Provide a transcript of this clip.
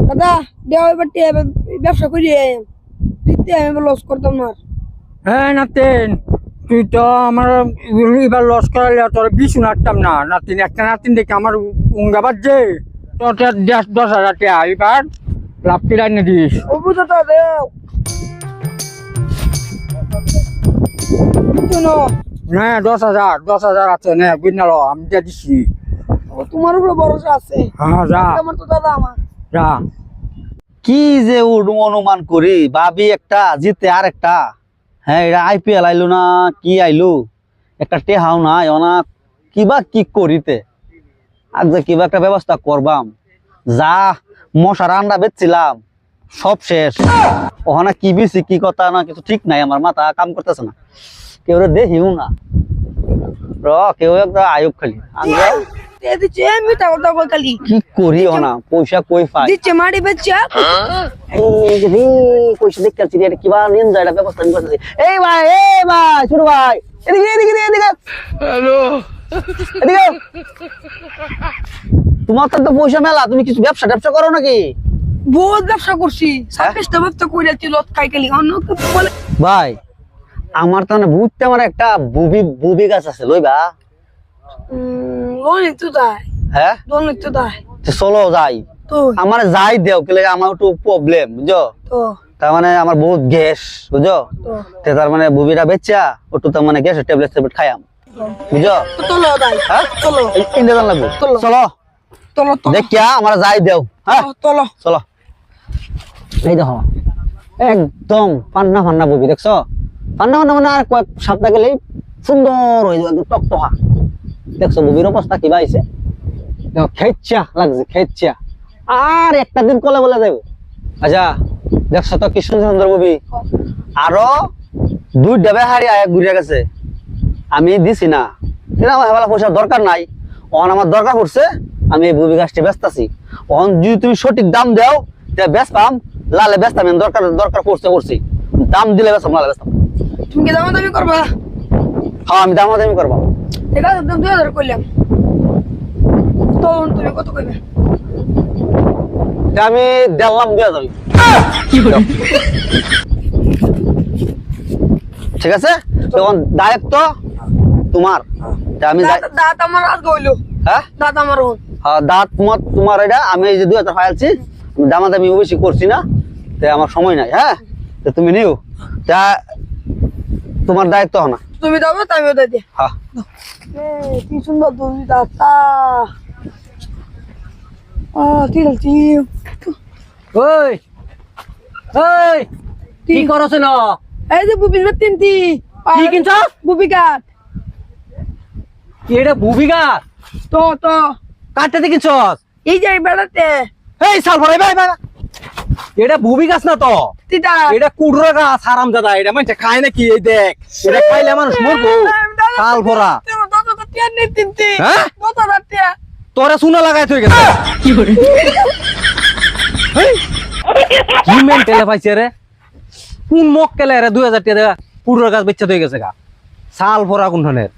দাদা দেওয়া এবার ব্যবসা করি দিতে আমি লস করতাম না। হ্যাঁ নাতিন, তুই তো আমার এবার লস করালে তোর বিছু নাটতাম না। নাতিন একটা নাতিন দেখে আমার উঙ্গা বাজছে। তোর 10,000 টাকা এবার লাভ কিনে এনে দিস। ও বুঝতে দেও শুনো না 10,000 আছে না বিনাল আমি দিয়ে দিচ্ছি। তোমার উপরে ভরসা আছে। হ্যাঁ যা আমার তো দাদা আমার যা। কি যে অনুমান করি, ভাবি একটা জিতে আর একটা। হ্যাঁ এটা IPL আইলো না কি আইলো, একটা টেহাও না না কিবা কি করিতে আজ কিবা একটা ব্যবস্থা করবাম। যা মশার আন্ডা বেচছিলাম সব শেষ। ওখানে কি বেশি কি কথা না কিছু ঠিক নাই, আমার মাথা কাম করতেছে না, কেউ দেখিও না। কেউ একটা আয়োগ খালি দিচ্ছে মিঠা কথা কই খালি কি করি না, পয়সা কই পাই দিচ্ছে মাটি বেচছে। পয়সা দেখতেছি কিবা নিন যায় ব্যবস্থা আমি করতেছি। এই ভাই ছোট ভাই এদিকে এদিকে এদিকে। হ্যালো, এদিকে তোমার তো পয়সা মেলা, তুমি কিছু ব্যবসা ট্যাবসা করো নাকি? বহুত ব্যবসা করছি, 26টা ব্যবসা কইরাছি লত খাই খালি অন্য কিছু বলে। ভাই আমার তো না বুঝতে আমার একটা বুবি গাছ আছে লইবা? লোন তো দাই হ্যাঁ লোন তো দাই চলো যাই। তো আমার যাই দেও কেলে আমার একটু প্রবলেম বুঝছো, তো তার মানে আমার বহুত গ্যাস বুঝছো, তো তার মানে বুবিটা বেচা একটু তার মানে গ্যাসের ট্যাবলেট খাইয়াম বুঝছো। চলো দাই হ্যাঁ চলো ইন্ডিয়ান লাগবে চলো। চলো চলো তো দেখিয়া আমার যাই দেও। হ্যাঁ চলো চলো। এই দেখো একদম পান্না ফান্না বুবি দেখছো, পান্না ফান্না মানে আর কয়েক সপ্তাহ গেলেই সুন্দর হয়ে যাবে টকটকা। দেখছো বুবির অবস্থা কি বাইছে, দেখো খেচ্ছা লাগছে খেচ্ছা। আর একটা দিন কলে বলে দেব। আচ্ছা দেখছো তো কি সুন্দর সুন্দর বুবি, আরো 2টা বেহারি আয়া ঘুরে গেছে, আমি দিছি না। আমার হেলা পয়সার দরকার নাই, অন আমার দরকার পড়ছে, আমি এই বুবি গাছটি বেচতাছি। অন যদি তুমি সঠিক দাম দাও তাহলে বেচ পাম, লালে বেচতাম। দরকার পড়ছে দাম দিলে বেচতাম, লালে বেচতাম। তুমি কি দামি করবা? হ্যাঁ আমি দামি করবো। ঠিক আছে 2000 কইলাম, তো তুমি কত কইবে? আমি দিলাম 2000। ঠিক আছে তখন দায়িত্ব তোমার। আমি দাঁত আমার আজ গইলো। হ্যাঁ দাঁত আমার হন দাঁত তোমার এটা আমি এই যে 2000 ফাইলছি, দামাদামি বেশি করছি না, তাই আমার সময় নাই। হ্যাঁ তুমি নিও, তা তোমার দায়িত্ব না। তুমি দাও তো আমিও দাই দি। হ্যাঁ কি সুন্দর দুই দাঁতা। ঠিক আছে ওই ওই কি করছ না? এই যে বুবি তিনটি কি কিনছ? বুবি কাঠ। এটা বুবি গাছ? তো তো কাটতে দেখিছ? এই যে বেড়াতে এই সাল ভরে ভাই ভাই, এটা বুবি গাছ না তো, তিতা এটা কুড়রা গাছ। হারাম দাদা, এটা মানুষ খায় নাকি? এই দেখ, এটা খাইলে মানুষ মরবো। সাল ভরা তিনটি হ্যাঁ? টিয়া তোরা চুনা লাগাই থই গেছে। কি করে কি মেন্টালে পাইছে রে? কোন মক কেলে রে 2000 টাকা পুরো গাছ বেচা হয়ে গেছে গা? সাল ভরা কোন ধরনের